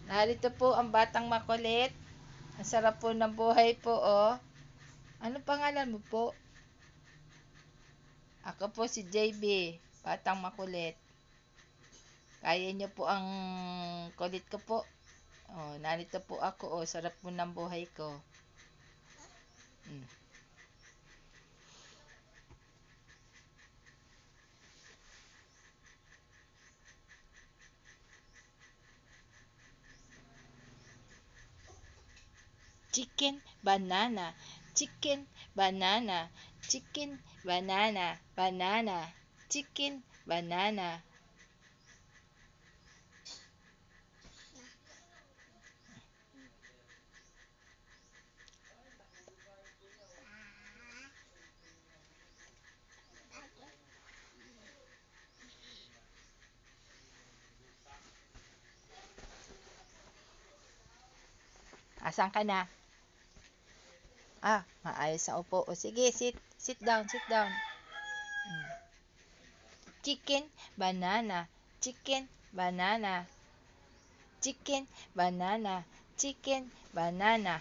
Narito po ang batang makulit. Ang sarap po ng buhay po, oh. Ano pangalan mo po? Ako po si JB, batang makulit. Kaya niyo po ang kulit ko po. Oh, narito po ako, oh. Sarap po ng buhay ko. Mm. Chicken, banana, chicken, banana, chicken, banana, banana, chicken, banana. Asan ka na? Maayos sa upo. O sige, sit down, sit down. Mm. Chicken, banana, chicken, banana, chicken, banana, chicken, banana.